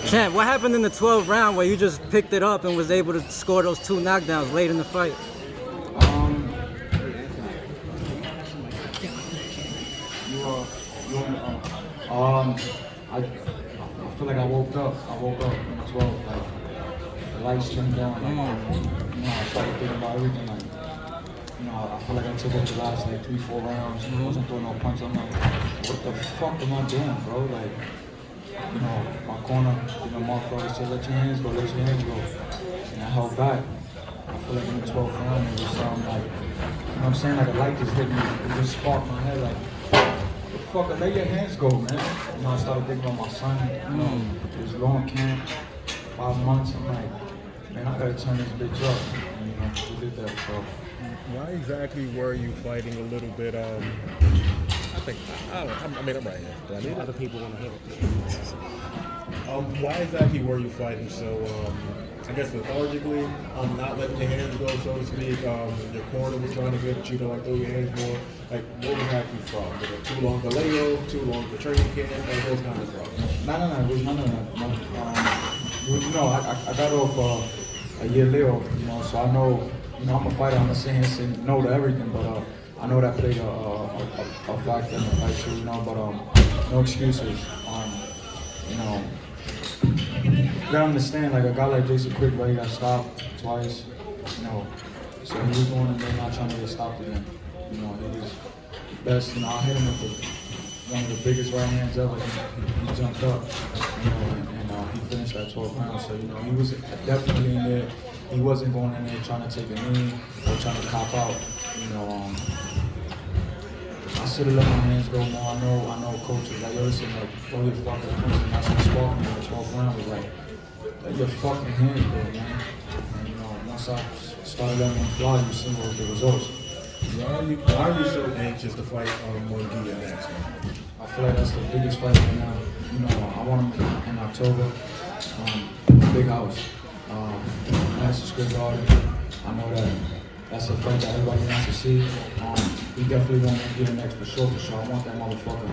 Champ, what happened in the 12th round where you just picked it up and was able to score those 2 knockdowns late in the fight? I feel like I woke up in the 12th, like the lights turned on, like, I started thinking about everything, like, I feel like I took up the last like 3-4 rounds, wasn't throwing no punch. I'm like, what the fuck am I doing, bro? Like, my corner, Mark always said, let your hands go, let your hands go. And I held back. I feel like in the 12th round, it was something like, what I'm saying? Like a light just hit me, it just sparked my head, like, what the fuck, let your hands go, man. I started thinking about my son, he was low in camp, 5 months. I'm like, man, I gotta turn this bitch up. And, we did that, so. Why exactly were you fighting a little bit, I mean, I'm right here, but I mean, other people want to hear it. Why exactly were you fighting so, I guess lethargically, not letting your hands go, so to speak? Your corner was trying to get you to like throw your hands more. Like, what was that from? Was it too long the layoff, too long the training camp, like those kind of problems? No, it was none of that. No. I got off a year layoff, so I know, I'm a fighter. I'm not saying no to everything, but I know that played a factor in the fight too, but no excuses. You gotta understand, like a guy like Jason Quigley, he got stopped twice, so he was going in there not trying to get stopped again. He was best, I hit him with one of the biggest right hands ever. He jumped up, and he finished that 12th round. So, he was definitely in there. He wasn't going in there trying to take a knee or trying to cop out. I should have let my hands go more. I know coaches like, yo, listen, like, throw your fucking hands. And that's what sparked me in the 12th round was like, let your fucking hands go, man. And, once I started letting them fly, you see what the results. Why are you so anxious to fight Munguia next? I feel like that's the biggest fight right now. I want him in October. Big house. Madison Square Garden. I know that's a fight that everybody wants to see. We definitely want to get him next for sure. I want that motherfucker.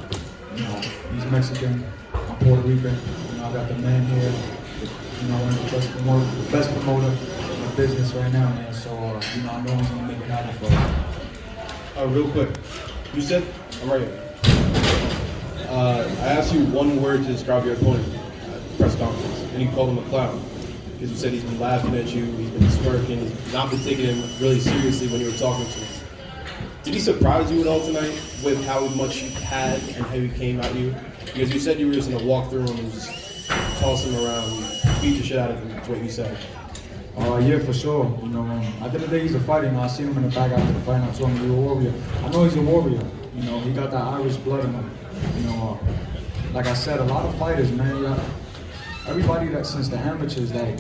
He's Mexican. I'm Puerto Rican. I got the man here. One of the best promoter in the business right now, man. So, I know he's gonna make it happen for us. Real quick, you said, I'm right here. I asked you one word to describe your opponent at the press conference, and you called him a clown. Because you said he's been laughing at you, he's been smirking, he's not been taking him really seriously when you were talking to him. Did he surprise you at all tonight with how much he had and how he came at you? Because you said you were just going to walk through him and just toss him around, beat the shit out of him, that's what you said. Yeah, for sure. At the end of the day, he's a fighter. I seen him in the back after the fight, and I told him he's a warrior. I know he's a warrior. He got that Irish blood in him. Like I said, a lot of fighters, man. Everybody that since the amateurs, like,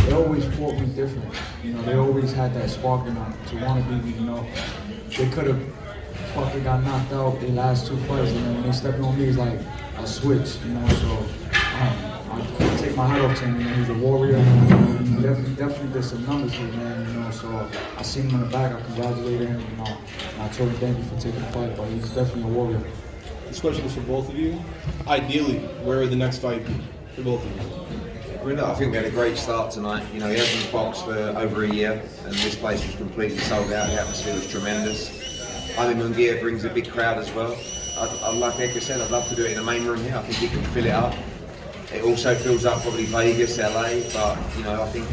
they always fought me different. They always had that spark in them to want to be me. They could have fucking got knocked out their last 2 fights, and then when they stepped on me, it's like a switch. So I take my hat off to him. He's a warrior. He definitely did some numbers here, man. So I seen him in the back. I congratulated him. And I told him thank you for taking the fight, but he's definitely a warrior. This question is for both of you. Ideally, where would the next fight be for both of you? I think we had a great start tonight. He hasn't boxed for over a year, and this place was completely sold out. The atmosphere was tremendous. I think Munguia brings a big crowd as well. Like Edgar said, I'd love to do it in the main room here. I think he can fill it up. It also fills up probably Vegas, LA, but I think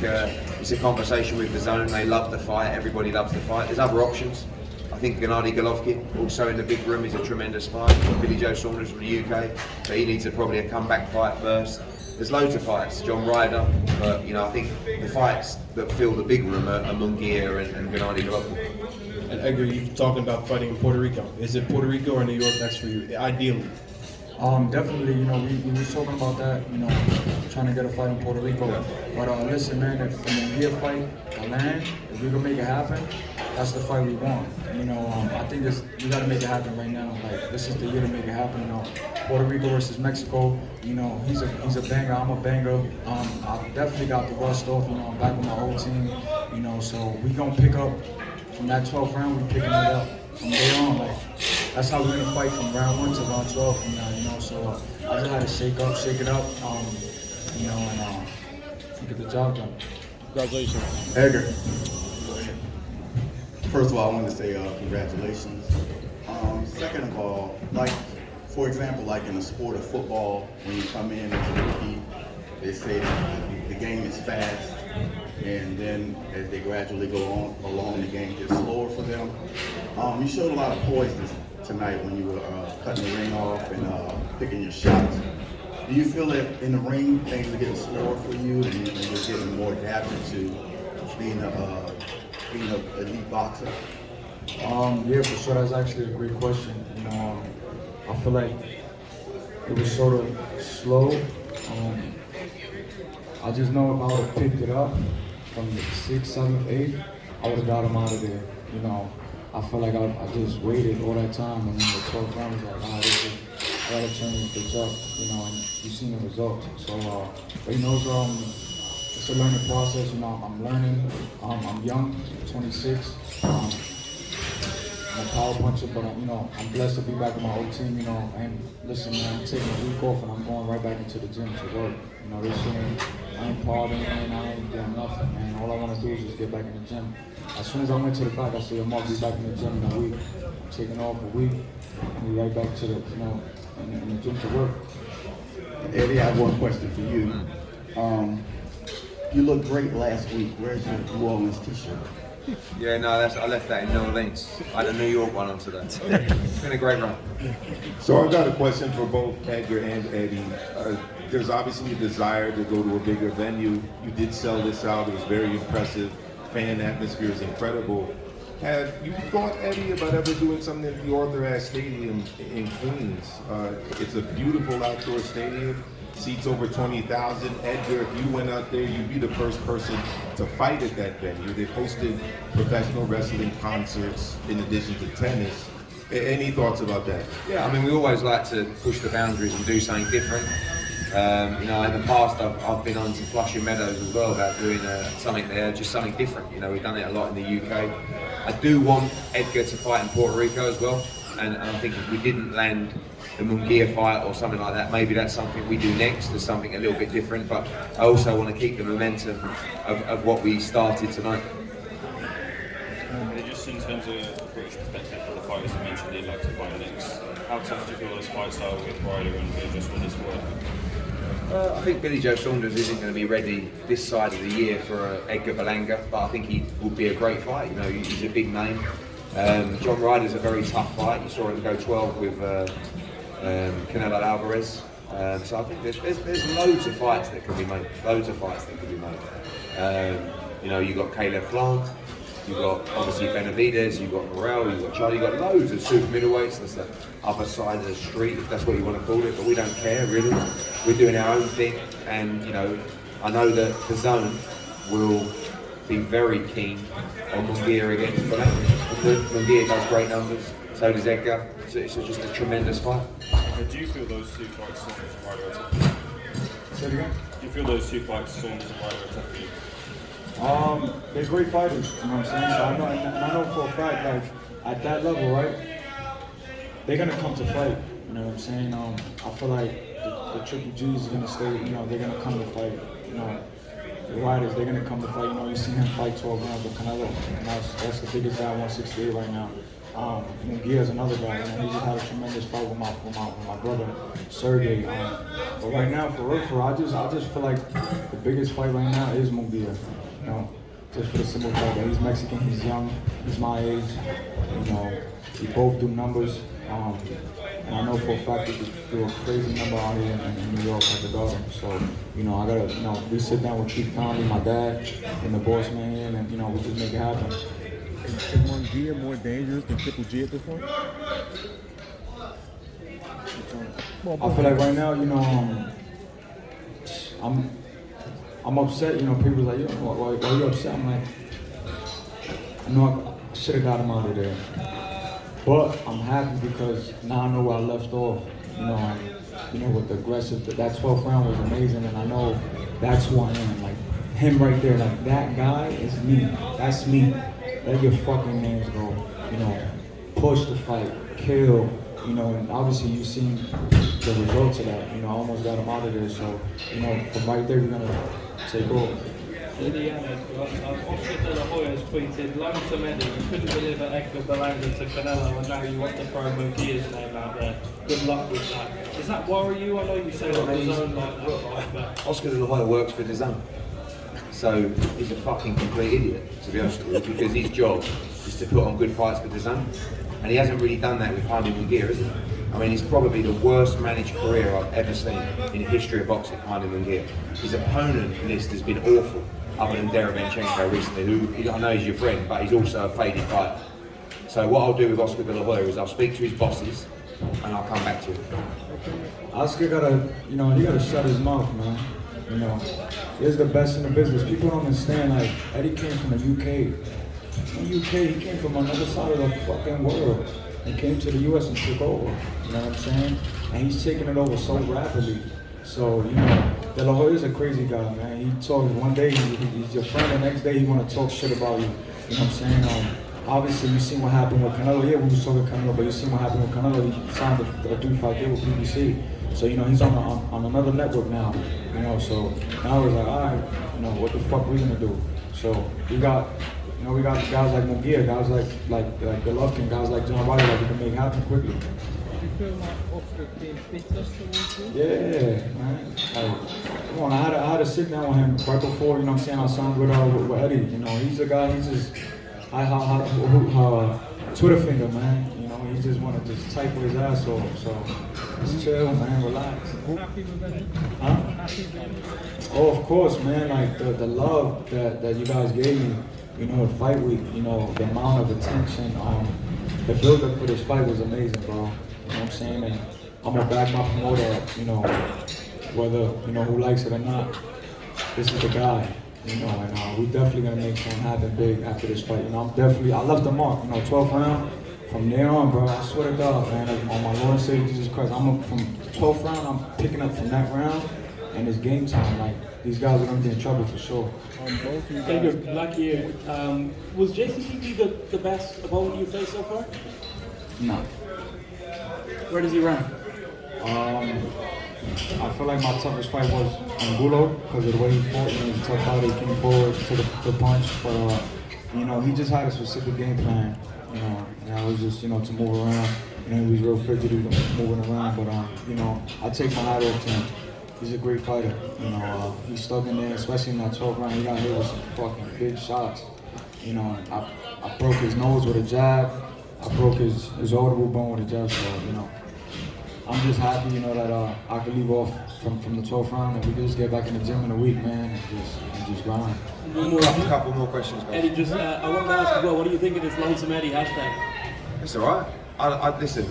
it's a conversation with the zone. They love the fight. Everybody loves the fight. There's other options. I think Gennady Golovkin, also in the big room, is a tremendous fight. Billy Joe Saunders from the UK, but he needs probably a comeback fight first. There's loads of fights, John Ryder, but I think the fights that fill the big room are Munguia and Gennady Golovkin. And Edgar, you're talking about fighting in Puerto Rico. Is it Puerto Rico or New York next for you, ideally? Definitely, we was talking about that, trying to get a fight in Puerto Rico. But listen, man, if the Munguia fight land, if we can make it happen, that's the fight we want. I think we got to make it happen right now. Like, this is the year to make it happen. Puerto Rico versus Mexico. He's a banger. I'm a banger. I definitely got the rust off. I'm back with my whole team. So we gonna pick up from that 12th round. We picking it up. from day on. Like that's how we're gonna fight from round 1 to round 12 from now. You know, so I just had to shake it up, you know, and get the job done. Congratulations. Edgar, first of all, I want to say congratulations. Second of all, like, for example, like in the sport of football, when you come in as a rookie, they say that the game is fast, and then as they gradually go on along, the game gets slower for them. You showed a lot of poise tonight when you were cutting the ring off and picking your shots. Do you feel that in the ring things are getting slower for you, and you're getting more adapted to being an elite boxer? Yeah, for sure. That's actually a great question. You know, I feel like it was sort of slow. I just know if I would have picked it up from the 6th, 7th, 8th, I would have got him out of there. You know, I feel like I just waited all that time, and then the 12th round was like, I gotta turn this up, you know, and you've seen the results. So, but you know, it's a learning process. You know, I'm learning. I'm young, 26. I'm a power puncher, but you know, I'm blessed to be back with my old team. You know, and listen, man, I'm taking a week off and I'm going right back into the gym to work. You know, this year I ain't partying, man, I ain't doing nothing, man. All I want to do is just get back in the gym. As soon as I went to the back, I said, I'm gonna be back in the gym in a week. I'm taking off a week and be right back to the, you know, in the gym to work. Eddie, I have one question for you. You looked great last week. Where's your New Orleans t-shirt? Yeah, no, I left that in New Orleans. I had a New York one on today. It's been a great run. So I've got a question for both Edgar and Eddie. There's obviously a desire to go to a bigger venue. You did sell this out. It was very impressive. Fan atmosphere is incredible. Have you thought, Eddie, about ever doing something at the Arthur Ashe Stadium in Queens? It's a beautiful outdoor stadium. Seats over 20,000. Edgar, if you went out there, you'd be the first person to fight at that venue. They've hosted professional wrestling concerts in addition to tennis. Any thoughts about that? Yeah, I mean, we always like to push the boundaries and do something different. You know, in the past, I've been on to Flushing Meadows as well about doing something there, just something different. You know, we've done it a lot in the UK. I do want Edgar to fight in Puerto Rico as well, and I think if we didn't land the Munguia fight or something like that, maybe that's something we do next, as something a little bit different, but I also want to keep the momentum of what we started tonight. Just in terms of British perspective for the fighters you mentioned they'd like to fight next, how tough do you feel those fights are with Ryder and just with this work? I think Billy Joe Saunders isn't going to be ready this side of the year for Edgar Berlanga, but I think he would be a great fight. You know, he's a big name. John Ryder's a very tough fight. You saw him go 12 with Canelo Alvarez. So I think there's loads of fights that can be made. You know, you've got Caleb Plant, you've got obviously Benavidez, you've got Morrell, you've got Charlie, you've got loads of super middleweights. That's the other side of the street, if that's what you want to call it, but we don't care really. We're doing our own thing, and you know, I know that the zone will be very keen on Munguia against Berlanga. Munguia does great numbers, so does Edgar, so it's just a tremendous fight. Do you feel those two fights Saunders and Ryder are tough for you? Say it again? Do you feel those two fights Saunders and Ryder are tough for you? They're great fighters, you know what I'm saying? So I know for a fact, like, at that level, right, they're gonna come to fight, you know what I'm saying? I feel like the Triple G's is gonna stay, you know, they're gonna come to fight, you know. The Riders, they're gonna come to fight, you know, you see him fight 12 rounds with Canelo, and that's the biggest guy at 168 right now. Munguia is another guy, and he just had a tremendous fight with my brother, Sergey. But right now, for real, I just feel like the biggest fight right now is Munguia. You know, just for the simple fact that he's Mexican, he's young, he's my age. You know, we both do numbers, and I know for a fact that we do a crazy number out here in New York at the Garden. So, you know, I gotta, you know, we sit down with Chief Conley, my dad, and the boss man here, and you know, we just make it happen. Is Munguia more dangerous than Triple G at this point? I feel like right now, you know, I'm upset. You know, people like, yo, why are you upset? I'm like, I know I should have got him out of there, but I'm happy because now I know where I left off. You know, with the aggressive, that 12th round was amazing, and I know that's who I am. Like him right there, like that guy is me. That's me. Let your fucking hands go. You know, push the fight, kill, you know, and obviously you've seen the results of that. You know, I almost got him out of there. So, you know, from right there, we're gonna take over. Indiana, Oscar De La Hoya has tweeted, long-term Eddie, you couldn't deliver Edgar Berlanga to Canelo and now you want to throw Munguia's name out there. Good luck with that. Does that worry you? I know you say on the zone like that, but... Oscar De La Hoya works for DAZN. So he's a fucking complete idiot, to be honest with you, because his job is to put on good fights for DAZN. And he hasn't really done that with Jaime Munguia, has he? I mean, it's probably the worst managed career I've ever seen in the history of boxing, Jaime Munguia. His opponent list has been awful, other than Derevyanchenko recently, who I know is your friend, but he's also a faded fighter. So what I'll do with Oscar De La Hoya is I'll speak to his bosses and I'll come back to him. Oscar gotta, you know, he gotta shut his mouth, man. You know, he's the best in the business. People don't understand, like, Eddie came from the UK. In the UK, he came from another side of the fucking world and came to the US and took over. You know what I'm saying? And he's taking it over so rapidly. So, you know, De La Hoya's a crazy guy, man. He talks, one day he's your friend, the next day he wanna talk shit about you. You know what I'm saying? Obviously, you seen what happened with Canelo. Yeah, we was talking Canelo, but you seen what happened with Canelo. He signed a 3-5 deal with BBC. So, you know, he's on another network now. You know, so now it's like, all right, you know, what the fuck we gonna do? So we got guys like Munguia, guys like Golovkin, guys like John Wilder that we can make happen quickly. Do you feel like Oscar's being bitter towards you? Yeah, man. Like, come on, I had to sit down with him right before, you know what I'm saying, I signed with Eddie. You know, he's a guy, he's just, Twitter finger, man. You know, he just want to just type with his ass off. So just chill, man, relax. Happy with Eddie? Huh? Happy with Eddie? Oh, of course, man. Like the love that you guys gave me, you know, at fight week, you know, the amount of attention, the build up for this fight was amazing, bro. You know what I'm saying? And I'm gonna back my promoter, you know, whether, you know, who likes it or not. This is the guy, you know, and we definitely gonna make something happen big after this fight. You know, I left the mark, you know, 12th round. From there on, bro, I swear to God, man, on my Lord and Savior Jesus Christ, from the 12th round, I'm picking up from that round, and it's game time. Like, these guys are gonna be in trouble for sure. Edgar, like you, was Jason Quigley the best opponent you faced so far? No. Where does he rank? I feel like my toughest fight was Angulo because of the way he fought. You know, he's a tough fighter. He came forward to the punch, but you know, he just had a specific game plan. You know, and I was just, you know, to move around. You know, he was real fidgety moving around, but you know, I take my hat off to him. He's a great fighter. You know, he stuck in there, especially in that 12th round. He got hit with some fucking big shots. You know, I broke his nose with a jab. I broke his orbital bone with a jab. So, you know, I'm just happy, you know, that I could leave off from the 12th round and we can just get back in the gym in a week, man, and just grind. A couple more questions, guys. Eddie, just I wanted to ask as well, what do you think of this Lonesome Eddie hashtag? It's all right. I listen.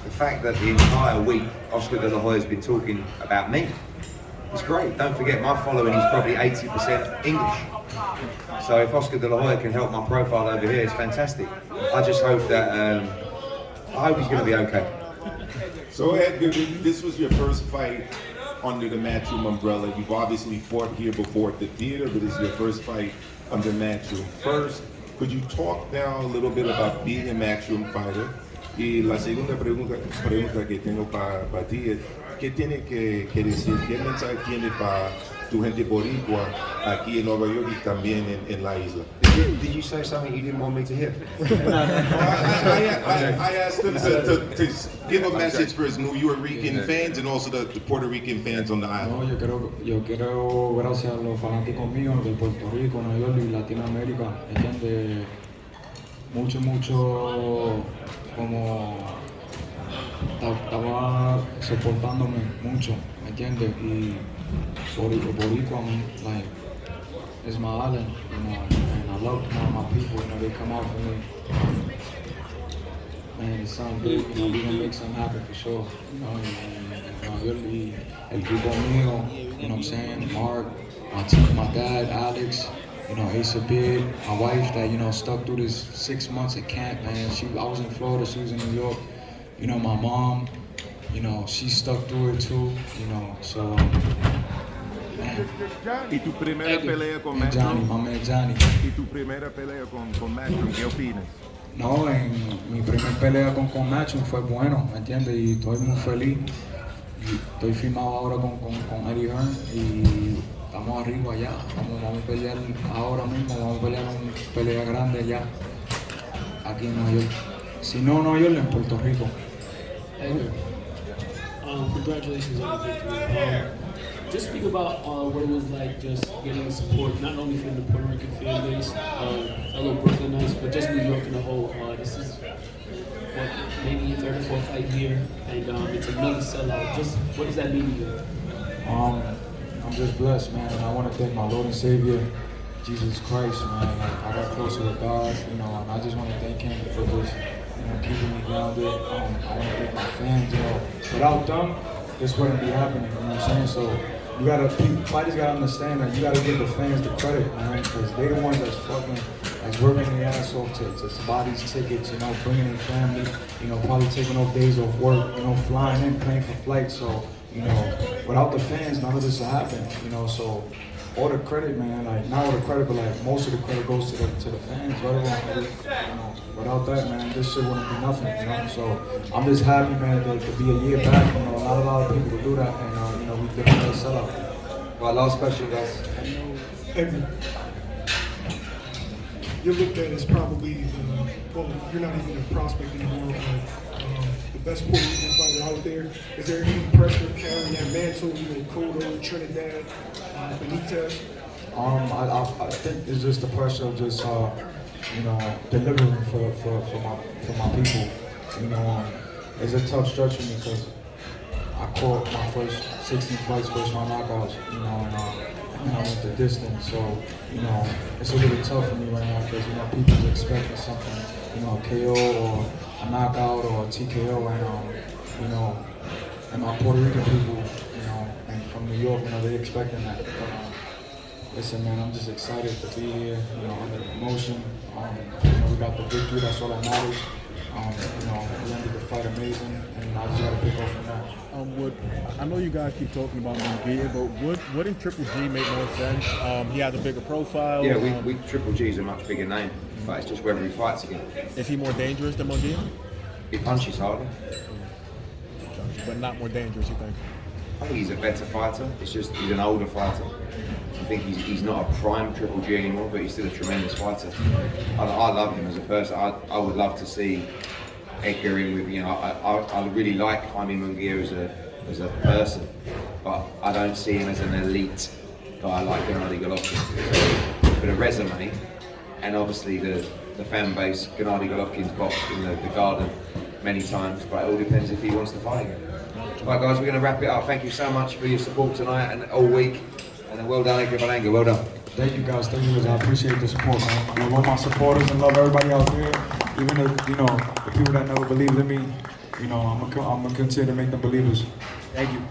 The fact that the entire week Oscar De La Hoya has been talking about me, it's great. Don't forget, my following is probably 80% English. So if Oscar De La Hoya can help my profile over here, it's fantastic. I just hope that I hope he's going to be okay. So Edgar, this was your first fight under the Matchroom umbrella. You've obviously fought here before at the theater, but this is your first fight under Matchroom. First, could you talk now a little bit about being a Matchroom fighter? Y la segunda pregunta que tengo para ti es, ¿qué tiene que decir, qué mensaje tiene para tu gente boricua aquí en Nueva York y también en la isla? Did you say something you didn't want me to hear? I asked him to give a message for his New York fans and also the Puerto Rican fans on the island. No, yo quiero, gracias a los fanáticos míos de Puerto Rico, Nueva York y Latinoamérica, ¿entiendes? Mucho, como estaba soportándome mucho, ¿me entiendes? Y boricua, man, like, it's my island, you know, and I love my people, you know, they come out for me. Man, it sounds good, you know, we're gonna make something happen for sure, you know, and el equipo mío, you know what I'm saying, Mark, my team, my dad, Alex, you know, Asa Bid, my wife that, you know, stuck through this 6 months at camp, man. I was in Florida, she was in New York. You know, my mom, you know, she stuck through it too, you know, so, man. ¿Y tu primera pelea con Johnny, my man Johnny. ¿Y tu primera pelea con Matchroom? ¿Qué opinas? No, en mi primer pelea con Nacho fue bueno, ¿me entiendes? Y estoy muy feliz. Y estoy firmado ahora con Eddie Hearn y estamos arriba allá. Vamos a pelear ahora mismo, vamos a pelear una pelea grande allá, aquí en Nueva York. Si no, Nueva York, en Puerto Rico. Edgar, congratulations on the victory. Just speak about what it was like just getting the support, not only from the Puerto Rican fan base, fellow Brooklynites, but just New York in a whole. This is what, maybe your third or fourth fight here, and it's another sellout. Just what does that mean to you? I'm just blessed, man, and I want to thank my Lord and Savior, Jesus Christ, man. Like, I got closer with God, and I just want to thank Him for just, keeping me grounded. I want to thank my fans, Without them, this wouldn't be happening, you know what I'm saying? So, fighters gotta understand that you gotta give the fans the credit, man, because they the ones that's working their ass off to buy these tickets, bringing in family, probably taking off days off work, flying in, paying for flights. So, without the fans, none of this will happen, so all the credit, man, like, not all the credit, but like most of the credit goes to the fans, right around, without that, man, this shit wouldn't be nothing, so I'm just happy, man, to be a year back, not a lot of people will do that, and we did another sellout. Right, last question, guys. And you're looked at as probably, you're not even a prospect anymore, but the best Puerto Rican fighter out there. Is there any pressure carrying that mantle, Cotto, Trinidad, Benitez? I think it's just the pressure of just, delivering for my people. It's a tough stretch for me because I caught my first 16 fights, first round knockouts, and I went the distance. So, it's a little tough for me right now because, people's expecting something, a KO or a knockout or a TKO, and my Puerto Rican people, and from New York, they're expecting that. But, listen, man, I'm just excited to be here, under emotion. We got the victory, that's all that matters. We ended the fight amazing, and I just got to pick up from that. I know you guys keep talking about Munguia, but would in Triple G make more sense? He has a bigger profile. Yeah, we Triple G's a much bigger name, but it's just whether he fights again. Is he more dangerous than Munguia? He punches harder. But not more dangerous, you think? I think he's a better fighter. It's just he's an older fighter. I think he's not a prime Triple G anymore, but he's still a tremendous fighter. I love him as a person. I would love to see Edgar in with, I really like Jaime Munguia as a person, but I don't see him as an elite guy like Gennady Golovkin. So for the resume, and obviously the fan base, Gennady Golovkin's boxed in the Garden many times, but it all depends if he wants to fight again. Right, guys, we're going to wrap it up. Thank you so much for your support tonight and all week. And well done, Edgar Berlanga. Well done. Thank you, guys. Thank you, guys. I appreciate the support, man. I love all my supporters and love everybody out there. Even the people that never believed in me, I'm gonna continue to make them believers. Thank you.